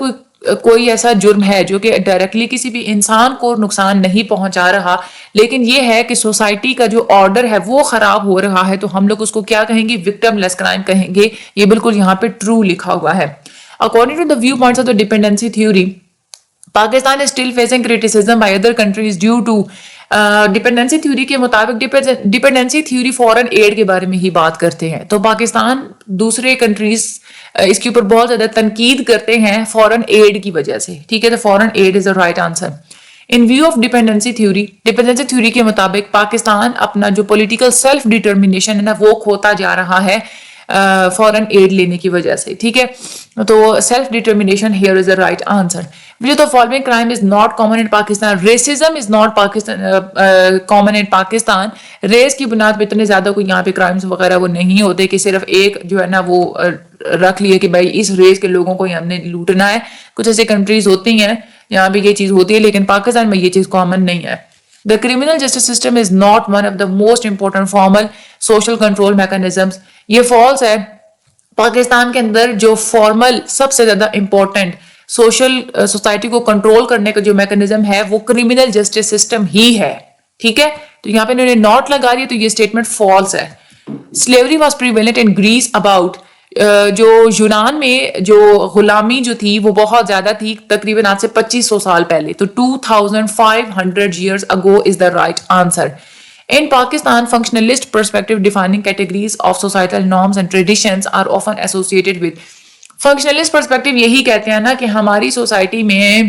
کوئی ایسا جرم ہے جو کہ ڈائریکٹلی کسی بھی انسان کو نقصان نہیں پہنچا رہا, لیکن یہ ہے کہ سوسائٹی کا جو آرڈر ہے وہ خراب ہو رہا ہے, تو ہم لوگ اس کو کیا کہیں گے؟ وکٹم لیس کرائم کہیں گے. یہ بالکل یہاں پہ ٹرو لکھا ہوا ہے. According to the viewpoints of the dependency theory, Pakistan is still facing criticism by other countries due to dependency theory کے مطابق ڈپینڈنسی تھیوری فورن ایڈ کے بارے میں ہی بات کرتے ہیں. تو پاکستان دوسرے کنٹریز اس کے اوپر بہت زیادہ تنقید کرتے ہیں فورن ایڈ کی وجہ سے. ٹھیک ہے, تو foreign aid is the right answer. In view of dependency theory کے مطابق پاکستان اپنا جو پولیٹیکل سیلف ڈٹرمینیشن ہے نا وہ کھوتا جا رہا ہے فورن ایڈ لینے کی وجہ سے. ٹھیک ہے, تو self determination hair is the right answer. which of the following crime is not common in Pakistan? Racism is not common in Pakistan. Race کی بنیاد پہ اتنے زیادہ کوئی یہاں پہ کرائمز وغیرہ وہ نہیں ہوتے کہ صرف ایک جو ہے نا وہ رکھ لیے کہ بھائی اس ریس کے لوگوں کو ہم نے لوٹنا ہے. کچھ ایسے کنٹریز ہوتی ہیں یہاں پہ یہ چیز ہوتی ہے, لیکن پاکستان میں یہ چیز کامن نہیں ہے. The criminal justice system is not one of the most important formal social control mechanisms. یہ فالس ہے. پاکستان کے اندر جو فارمل سب سے زیادہ امپورٹنٹ سوشل سوسائٹی کو کنٹرول کرنے کا جو میکنزم ہے وہ کرمنل جسٹس سسٹم ہی ہے. ٹھیک ہے, تو یہاں پہ انہوں نے نوٹ لگا دیا, تو یہ اسٹیٹمنٹ فالس ہے. Slavery was prevalent in Greece about, جو یونان میں جو غلامی جو تھی وہ بہت زیادہ تھی, تقریباً آج سے 2500 سال پہلے. تو 2500 years ago is the right answer. In Pakistan, functionalist perspective defining categories of societal norms and traditions are often associated with. Functionalist perspective یہی کہتے ہیں نا کہ ہماری سوسائٹی میں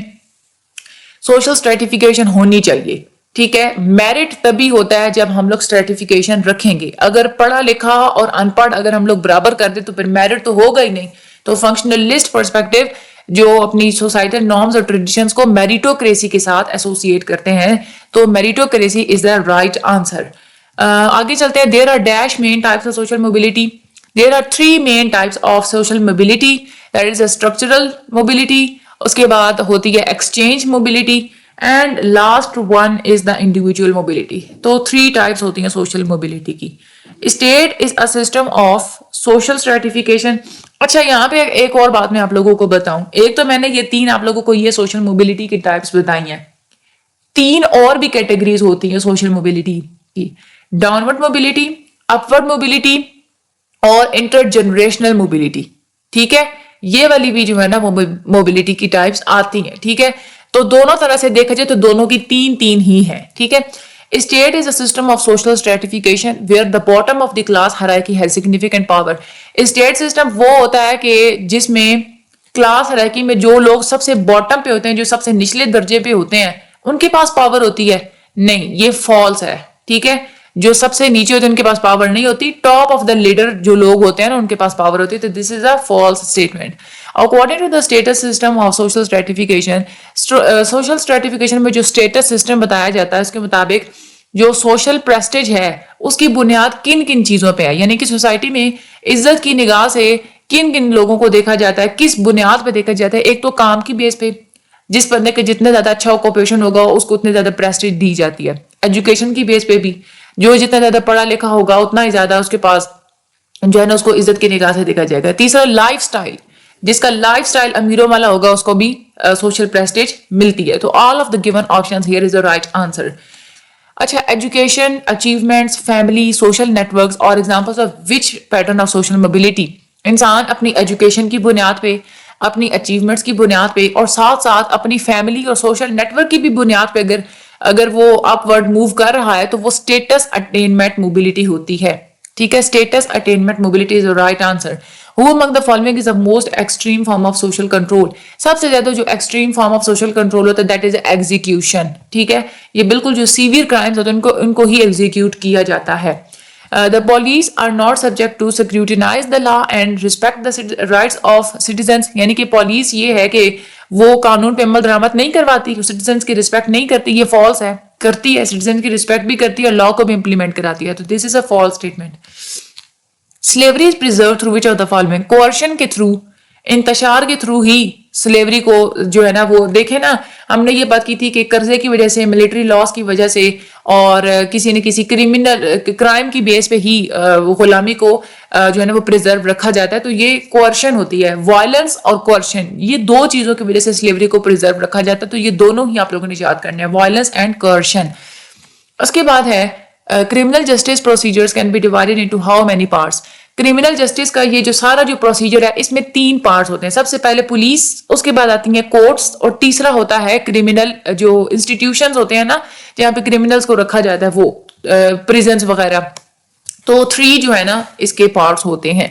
social stratification ہونی چاہیے. ٹھیک ہے, میرٹ تبھی ہوتا ہے جب ہم لوگ اسٹریٹیفیکیشن رکھیں گے. اگر پڑھا لکھا اور ان پڑھ اگر ہم لوگ برابر کر دیں تو پھر میرٹ تو ہوگا ہی نہیں. تو فنکشنلسٹ پرسپیکٹو جو اپنی سوسائٹل نارمز اور ٹریڈیشنز کو میریٹوکریسی کے ساتھ ایسوسیٹ کرتے ہیں, تو میریٹوکریسی از دا رائٹ آنسر. آگے چلتے ہیں. There are dash main types of social mobility. There are 3 main types of social mobility. That is a structural mobility, اس کے بعد ہوتی ہے exchange mobility, and last one is the individual mobility. تو 3 types ہوتی ہیں سوشل موبلٹی کی. State is a system of social stratification. اچھا, یہاں پہ ایک اور بات میں آپ لوگوں کو بتاؤں. ایک تو میں نے یہ 3 آپ لوگوں کو یہ سوشل موبلٹی کی ٹائپس بتائی ہیں. 3 اور بھی کیٹیگریز ہوتی ہیں سوشل موبلٹی کی. ڈاؤنورڈ موبلٹی, اپورڈ موبلٹی اور انٹر جنریشنل موبلٹی. ٹھیک ہے, یہ والی بھی جو ہے نا وہ موبلٹی کی ٹائپس آتی ہیں. ٹھیک ہے, تو دونوں طرح سے دیکھا جائے تو دونوں کی 3 ہی ہیں. ٹھیک ہے. State is a system of social stratification where the bottom of the class hierarchy has significant power. State system وہ ہوتا ہے کہ جس میں کلاس ہierarchy میں جو لوگ سب سے باٹم پہ ہوتے ہیں, جو سب سے نچلے درجے پہ ہوتے ہیں, ان کے پاس پاور ہوتی ہے. نہیں, یہ فالس ہے. ٹھیک ہے, جو سب سے نیچے ہوتے ہیں ان کے پاس پاور نہیں ہوتی. ٹاپ آف دا لیڈر جو لوگ ہوتے ہیں نا ان کے پاس پاور ہوتی ہے. تو this is a false statement. According to the status system of social stratification, social stratification میں جو status system بتایا جاتا ہے اس کے مطابق جو social prestige ہے اس کی بنیاد کن کن چیزوں پہ ہے, یعنی کہ سوسائٹی میں عزت کی نگاہ سے کن کن لوگوں کو دیکھا جاتا ہے, کس بنیاد پہ دیکھا جاتا ہے. ایک تو کام کی بیس پہ, جس بندے کے جتنے زیادہ اچھا آکوپیشن ہوگا اس کو اتنے زیادہ prestige دی جاتی ہے. ایجوکیشن کی بیس پہ بھی, جو جتنا زیادہ پڑھا لکھا ہوگا اتنا ہی زیادہ اس کے پاس جو ہے نا اس کو عزت کی نگاہ سے دیکھا جائے گا. تیسرا لائف سٹائل, جس کا لائف سٹائل امیروں والا ہوگا اس کو بھی سوشل پریسٹیج ملتی ہے. تو all of the given options here is the right answer. اچھا, education, achievements, family, social networks اور examples of which pattern of social mobility. انسان اپنی ایجوکیشن کی بنیاد پہ, اپنی اچیومنٹس کی بنیاد پہ اور ساتھ ساتھ اپنی فیملی اور سوشل نیٹورک کی بھی بنیاد پہ اگر وہ اپ ورڈ موو کر رہا ہے تو وہ اسٹیٹس اٹینمنٹ موبلٹی ہوتی ہے. ٹھیک ہے, status attainment mobility is the right answer. Who among the following is the most extreme form of social control? سب سے زیادہ جو extreme form of social control ہوتا ہے دیٹ از ایگزیکیوشن. ٹھیک ہے, یہ بالکل جو سیویئر کرائمز ہوتے ہیں ان کو ہی ایگزیکیوٹ کیا جاتا ہے. The police are not subject to scrutinize the law and respect the rights of citizens. یعنی کہ پولیس یہ ہے کہ وہ قانون پہ عمل درآمد نہیں کرواتی, سٹیزنس کی رسپیکٹ نہیں کرتی. یہ فالس ہے, کرتی ہے, سٹیزن کی رسپیکٹ بھی کرتی ہے اور لا کو بھی امپلیمنٹ کراتی ہے. تو this is a false statement. Slavery is preserve through which of the following. Coercion کے تھرو, انتشار کے تھرو ہی سلیوری کو جو ہے نا وہ دیکھیں نا, ہم نے یہ بات کی تھی کہ قرضے کی وجہ سے, ملٹری لاس کی وجہ سے اور کسی نہ کسی کرائمنل کرائم کی بیس پہ ہی غلامی کو جو ہے نا وہ پریزرو رکھا جاتا ہے. تو یہ کوئرشن ہوتی ہے, وائلنس اور کوئرشن, یہ 2 چیزوں کی وجہ سے سلیوری کو پریزرو رکھا جاتا ہے. تو یہ دونوں ہی آپ لوگوں نے یاد کرنے ہیں, وائلنس اینڈ کوئرشن. اس کے بعد ہے criminal justice procedures can be divided into how many parts. Criminal justice کا یہ جو سارا جو پروسیجر ہے اس میں 3 پارٹس ہوتے ہیں. سب سے پہلے پولیس, اس کے بعد آتی ہیں کورٹس, اور تیسرا ہوتا ہے کرمنل جو انسٹیٹیوشنز ہوتے ہیں نا جہاں پہ کرمنلز کو رکھا جاتا ہے, وہ پریزنز وغیرہ. تو 3 جو ہے نا اس کے پارٹس ہوتے ہیں.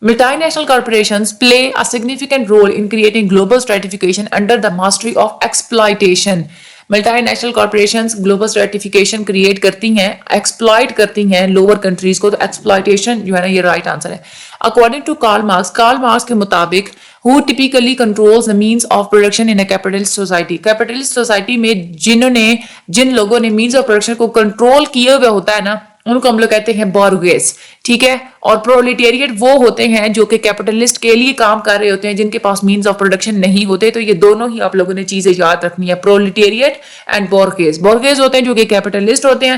Multi national corporations play a significant role in creating global stratification under the mastery of exploitation. Multinational corporations global stratification create کرتی ہیں, ایکسپلائٹ کرتی ہیں لوور کنٹریز کو. تو ایکسپلائٹیشن جو ہے نا یہ رائٹ آنسر ہے. اکارڈنگ ٹو کارل مارکس کے مطابق who typically controls the means of production in a capitalist society. capitalist society میں جن لوگوں نے means of production کو کنٹرول کیا ہوا ہوتا ہے نا ان کو ہم لوگ کہتے ہیں بورگیز, ٹھیک ہے. اور پرولیٹیریٹ وہ ہوتے ہیں جو کہ کیپٹلسٹ کے لیے کام کر رہے ہوتے ہیں, جن کے پاس مینز آف پروڈکشن نہیں ہوتے. تو یہ دونوں ہی آپ لوگوں نے چیزیں یاد رکھنی ہے, پرولیٹیریٹ اینڈ بورگیز. بورگیز ہوتے ہیں جو کہ کیپٹلسٹ ہوتے ہیں,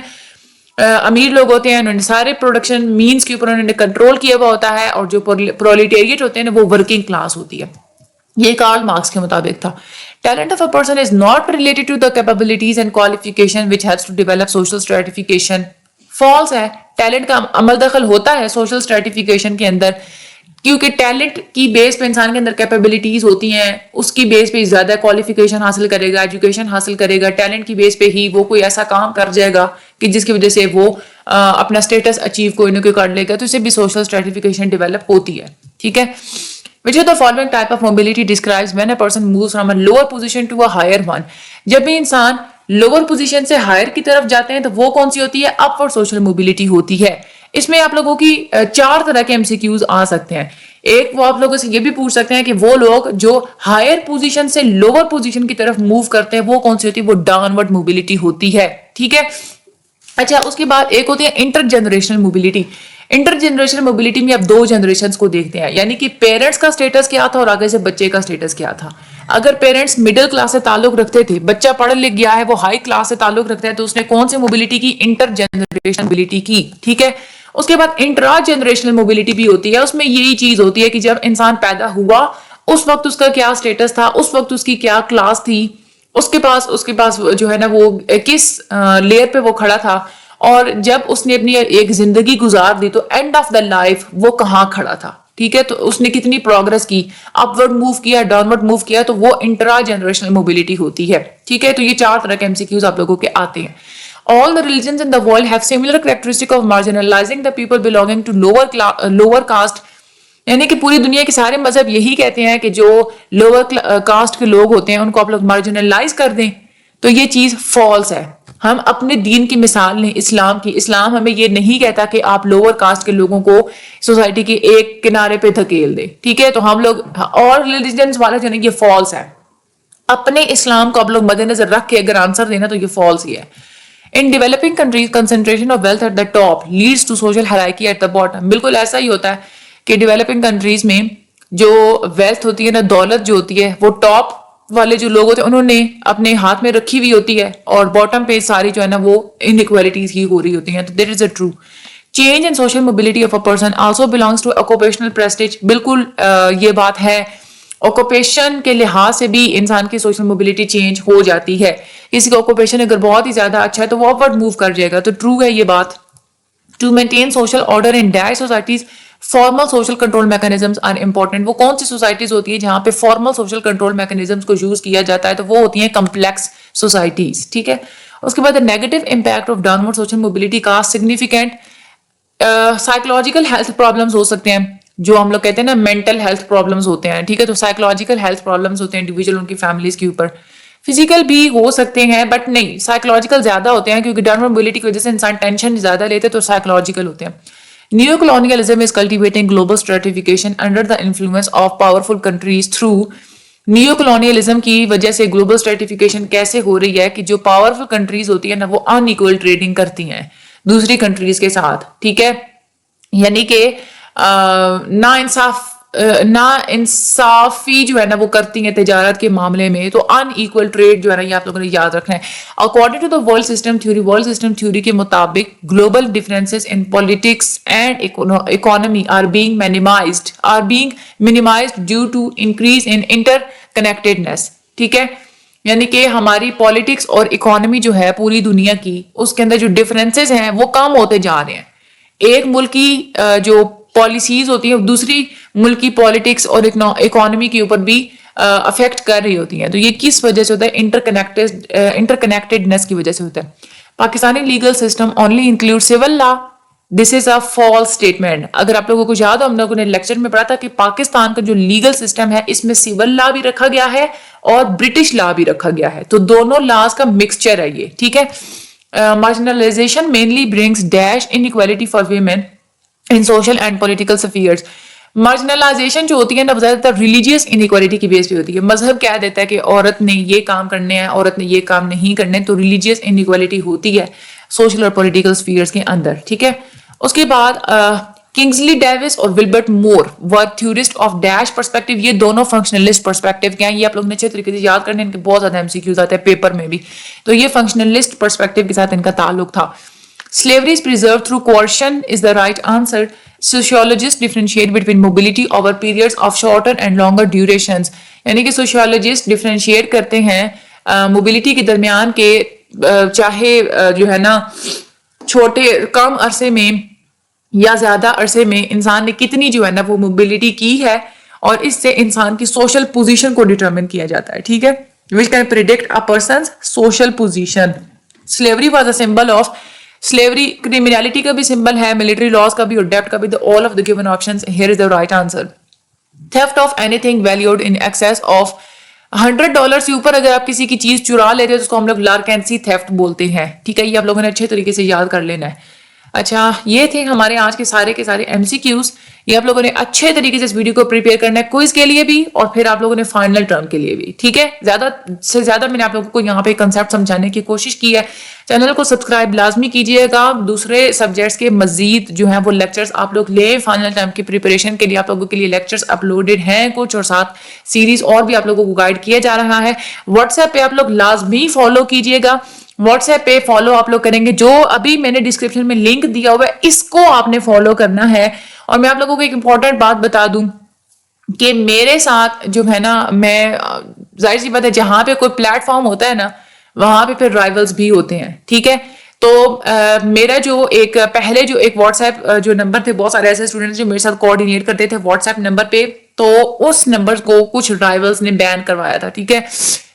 امیر لوگ ہوتے ہیں, انہوں نے سارے پروڈکشن مینز کے اوپر انہوں نے کنٹرول کیا ہوا ہوتا ہے. اور جو پرولیٹیریٹ ہوتے ہیں وہ ورکنگ کلاس ہوتی ہے. یہ کارل مارکس کے مطابق تھا. Talent of a person is not related to the capabilities and qualification which helps to develop social stratification. False ہے. ٹیلنٹ کا عمل دخل ہوتا ہے سوشل اسٹریٹیفیکیشن کے اندر, کیونکہ ٹیلنٹ کی بیس پہ انسان کے اندر کیپیبلٹیز ہوتی ہیں, اس کی بیس پہ زیادہ کوالیفیکیشن حاصل کرے گا, ایجوکیشن حاصل کرے گا. ٹیلنٹ کی بیس پہ ہی وہ کوئی ایسا کام کر جائے گا کہ جس کی وجہ سے وہ اپنا اسٹیٹس اچیو کوئی نہ کوئی کر لے گا. تو اسے بھی سوشل اسٹریٹیفیکیشن ڈیولپ ہوتی ہے, ٹھیک ہے. Which of the following type of mobility describes when a person moves from a lower position to a higher one? جب بھی انسان لوور پوزیشن سے ہائر کی طرف جاتے ہیں تو وہ کون سی ہوتی ہے؟ اپورڈ سوشل موبلٹی ہوتی ہے. اس میں آپ لوگوں کی 4 طرح کے MCQs آ سکتے ہیں. ایک وہ آپ لوگوں سے یہ بھی پوچھ سکتے ہیں کہ وہ لوگ جو ہائر پوزیشن سے لوور پوزیشن کی طرف موو کرتے ہیں وہ کون سی ہوتی ہے؟ وہ ڈاؤنورڈ موبلٹی ہوتی ہے, ٹھیک ہے. اچھا, اس کے بعد ایک ہوتی ہے intergenerational mobility. Intergenerational mobility میں آپ 2 جنریشنز کو دیکھتے ہیں, یعنی کہ پیرنٹس کا سٹیٹس کیا تھا اور آگے سے بچے کا سٹیٹس کیا تھا. اگر پیرنٹس مڈل کلاس سے تعلق رکھتے تھے, بچہ پڑھ لکھ گیا ہے وہ ہائی کلاس سے تعلق رکھتا ہے, تو اس نے کون سی موبلٹی کی؟ انٹر جنریشنل موبلٹی کی, ٹھیک ہے. اس کے بعد انٹرا جنریشنل موبلٹی بھی ہوتی ہے. اس میں یہی چیز ہوتی ہے کہ جب انسان پیدا ہوا اس وقت اس کا کیا سٹیٹس تھا, اس وقت اس کی کیا کلاس تھی, اس کے پاس جو ہے نا وہ کس لیئر پہ وہ کھڑا تھا, اور جب اس نے اپنی ایک زندگی گزار دی تو اینڈ آف دا لائف وہ کہاں کھڑا تھا, ٹھیک ہے. تو اس نے کتنی پروگرس کی, اپورڈ موو کیا, ڈاؤنورڈ موو کیا, تو وہ انٹرا جنریشنل موبلٹی ہوتی ہے, ٹھیک ہے. تو یہ 4 طرح کے MCQs آپ لوگوں کے آتے ہیں. All the religions in the world have similar characteristic of marginalizing the people belonging to lower caste. یعنی کہ پوری دنیا کے سارے مذہب یہی کہتے ہیں کہ جو لوور کاسٹ کے لوگ ہوتے ہیں ان کو آپ لوگ مارجنلائز کر دیں. تو یہ چیز فالس ہے. ہم اپنے دین کی مثال لیں اسلام کی. اسلام ہمیں یہ نہیں کہتا کہ آپ لوور کاسٹ کے لوگوں کو سوسائٹی کے ایک کنارے پہ دھکیل دیں, ٹھیک ہے. تو ہم لوگ اور ریلیجنز والے جو ہیں یہ فالس ہے. اپنے اسلام کو آپ لوگ مد نظر رکھ کے اگر آنسر دینا تو یہ فالس ہی ہے. In developing countries, concentration of wealth at the top leads to social hierarchy at the bottom. بالکل ایسا ہی ہوتا ہے کہ ڈیولپنگ کنٹریز میں جو ویلتھ ہوتی ہے نا, دولت جو ہوتی ہے, وہ ٹاپ والے جو لوگ ہوتے ہیں انہوں نے اپنے ہاتھ میں رکھی ہوئی ہوتی ہے, اور باٹم پہ ساری جو ہے نا وہ انیکویلٹیز ہی ہو رہی ہوتی ہیں. تو that is a true. Change in social mobility of a person also belongs to occupational prestige. بالکل یہ بات ہے, آکوپیشن کے لحاظ سے بھی انسان کی سوشل موبلٹی چینج ہو جاتی ہے. کسی کا آکوپیشن اگر بہت ہی زیادہ اچھا ہے تو وہ اپورڈ موو کر جائے گا. تو ٹرو ہے یہ بات. To maintain social order in dire societies formal social control mechanisms are important. وہ کون سی سوسائٹیز ہوتی ہے جہاں پہ فارمل سوشل کنٹرول میکانزمز کو یوز کیا جاتا ہے؟ تو وہ ہوتی ہیں کمپلیکس سوسائٹیز, ٹھیک ہے. اس کے بعد negative impact of downward social mobility کا سگنیفیکینٹ سائیکولوجیکل ہیلتھ پرابلمز ہو سکتے ہیں, جو ہم لوگ کہتے ہیں نا مینٹل ہیلتھ پرابلمز ہوتے ہیں, ٹھیک ہے. تو سائیکولوجیکل ہیلتھ پرابلمز ہوتے ہیں انڈیویجول ان کی فیملیز کے اوپر. فزیکل بھی ہو سکتے ہیں بٹ نہیں, سائیکولوجیکل زیادہ ہوتے ہیں, کیونکہ ڈاؤنورڈ موبلٹی کی وجہ سے انسان ٹینشن زیادہ لیتے تو سائیکولوجیکل ہوتے ہیں. Neocolonialism is cultivating global stratification under the influence of powerful countries through. Neocolonialism کی وجہ سے گلوبل اسٹریٹیفیکیشن کیسے ہو رہی ہے کہ جو پاورفل کنٹریز ہوتی ہیں نا وہ ان ایکول ٹریڈنگ کرتی ہیں دوسری کنٹریز کے ساتھ, ٹھیک ہے. یعنی کہ نا انصافی جو ہے نا وہ کرتی ہیں تجارت کے معاملے میں. تو ان ایکول ٹریڈ جو ہے نا یہ آپ لوگوں نے یاد رکھنا ہے. According to the world system theory کے مطابق global differences in politics and economy are being minimized due to increase in interconnectedness, ٹھیک ہے. یعنی کہ ہماری پالیٹکس اور اکانومی جو ہے پوری دنیا کی، اس کے اندر جو ڈفرینسز ہیں وہ کم ہوتے جا رہے ہیں. ایک ملک کی جو پالیسیز ہوتی ہیں دوسری ملک کی پالیٹکس اور اکانومی کے اوپر بھی افیکٹ کر رہی ہوتی ہیں. تو یہ کس وجہ سے ہوتا ہے؟ انٹر کنیکٹڈنس کی وجہ سے ہوتا ہے. Pakistani legal system only include civil law. This is a false statement. اگر آپ لوگوں کو یاد ہو، ہم لوگوں نے لیکچر میں پڑھا تھا کہ پاکستان کا جو لیگل سسٹم ہے اس میں سول لا بھی رکھا گیا ہے اور برٹش لا بھی رکھا گیا ہے. تو دونوں لاز کا مکسچر ہے یہ، ٹھیک ہے. Marginalisation mainly brings dash inequality for women in social and political spheres. Marginalisation جو ہوتی ہے نا زیادہ تر ریلیجیس انیکوالٹی کی بیس پہ ہوتی ہے. مذہب کہہ دیتا ہے کہ عورت نے یہ کام کرنے ہیں، عورت نے یہ کام نہیں کرنے، تو ریلیجیس انیکوالٹی ہوتی ہے سوشل اور پولیٹیکل سفیئرز کے اندر، ٹھیک ہے. اس کے بعد کنگزلی ڈیوس اور ولبرٹ مور ور تھیورسٹ آف ڈیش پرسپیکٹو. یہ دونوں فنکشنلسٹ پرسپیکٹو کیا ہیں، یہ آپ لوگوں نے اچھے طریقے سے یاد کرنے، ان کے بہت زیادہ MCQs آتے ہیں پیپر میں بھی. تو یہ فنکشنلسٹ پرسپیکٹو کے ساتھ ان کا تعلق تھا. Slavery is preserved through coercion is the right answer. Sociologists differentiate between mobility over periods of shorter and longer durations. یعنی کہ sociologists differentiate کرتے ہیں mobility کے درمیان کے چاہے جو ہے نا چھوٹے کم عرصے میں یا زیادہ عرصے میں انسان نے کتنی جو ہے نا وہ موبلٹی کی ہے، اور اس سے انسان کی سوشل پوزیشن کو ڈیٹرمن کیا جاتا ہے، ٹھیک ہے. which can predict a person's social position. Slavery was a symbol of slavery. criminality کا بھی سمبل ہے، ملٹری لاز کا بھی اور ڈیپٹ کا بھی. all of the given options here is the right answer. theft of anything valued in excess of $100 سے اوپر اگر آپ کسی کی چیز چرا لیتے ہیں تو اس کو ہم لوگ لارکینسی تھیفٹ بولتے ہیں، ٹھیک ہے. یہ آپ لوگوں نے اچھے طریقے سے یاد کر لینا ہے. اچھا، یہ تھے ہمارے آج کے سارے MCQs. یہ آپ لوگوں نے اچھے طریقے سے اس ویڈیو کو پریپیئر کرنا ہے کوئز کے لیے بھی اور پھر آپ لوگوں نے فائنل ٹرم کے لیے بھی، ٹھیک ہے. زیادہ سے زیادہ میں نے آپ لوگوں کو یہاں پہ کنسیپٹ سمجھانے کی کوشش کی ہے. چینل کو سبسکرائب لازمی کیجیے گا. دوسرے سبجیکٹس کے مزید جو ہیں وہ لیکچرز آپ لوگ لیں فائنل ٹرم کی پریپریشن کے لیے. آپ لوگوں کے لیے لیکچرز اپلوڈڈ ہیں کچھ، اور ساتھ سیریز اور بھی آپ لوگوں کو گائیڈ کیا جا رہا ہے. واٹس ایپ پہ آپ لوگ لازمی فالو کیجیے گا. واٹس ایپ پہ فالو آپ لوگ کریں گے، جو ابھی میں نے ڈسکرپشن میں لنک دیا ہوا ہے اس کو آپ نے فالو کرنا ہے. اور میں آپ لوگوں کو ایک امپورٹنٹ بات بتا دوں کہ میرے ساتھ جو ہے نا، میں ظاہر سی بات ہے جہاں پہ کوئی پلیٹ فارم ہوتا ہے نا وہاں پہ پھر رائیولز بھی ہوتے ہیں، ٹھیک ہے. تو میرا جو پہلے جو ایک واٹس ایپ جو نمبر تھے، بہت سارے ایسے اسٹوڈنٹس جو میرے ساتھ کوآرڈینیٹ کرتے تھے واٹس ایپ نمبر پہ، تو اس نمبر کو کچھ رائیولز نے بین کروایا تھا، ٹھیک ہے.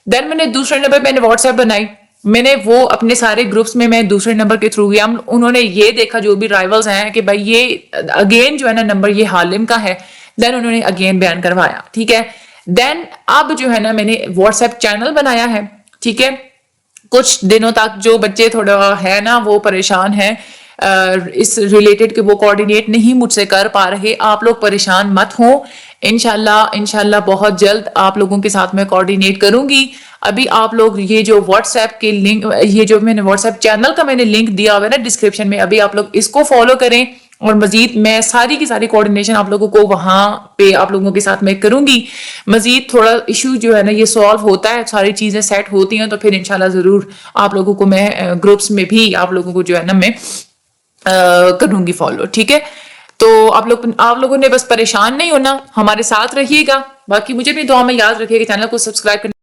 دین میں نے دوسرے نمبر پہ واٹس ایپ بنائی، میں نے وہ اپنے سارے گروپس میں دوسرے نمبر کے تھرو گیا. انہوں نے یہ دیکھا جو بھی رائیولز ہیں کہ بھائی یہ اگین جو ہے نا نمبر یہ حالم کا ہے. دین انہوں نے اگین بیان کروایا، ٹھیک ہے. دین اب جو ہے نا میں نے واٹس ایپ چینل بنایا ہے، ٹھیک ہے. کچھ دنوں تک جو بچے تھوڑا ہے نا وہ پریشان ہیں اس ریلیٹڈ کہ وہ کوآرڈینیٹ نہیں مجھ سے کر پا رہے، آپ لوگ پریشان مت ہوں. انشاءاللہ بہت جلد آپ لوگوں کے ساتھ میں کوآرڈینیٹ کروں گی. ابھی آپ لوگ یہ جو واٹس ایپ کے لنک، یہ جو میں نے واٹس ایپ چینل کا میں نے لنک دیا ہوا ہے نا ڈسکرپشن میں، ابھی آپ لوگ اس کو فالو کریں. اور مزید میں ساری کی ساری کوآرڈینیشن آپ لوگوں کو وہاں پہ آپ لوگوں کے ساتھ میں کروں گی. مزید تھوڑا ایشو جو ہے نا یہ سالو ہوتا ہے، ساری چیزیں سیٹ ہوتی ہیں تو پھر انشاءاللہ ضرور آپ لوگوں کو میں گروپس میں بھی آپ لوگوں کو جو ہے نا میں کروں گی فالو، ٹھیک ہے. تو آپ لوگوں نے بس پریشان نہیں ہونا، ہمارے ساتھ رہیے گا. باقی مجھے بھی دعا میں یاد رکھیے کہ چینل کو سبسکرائب کرنا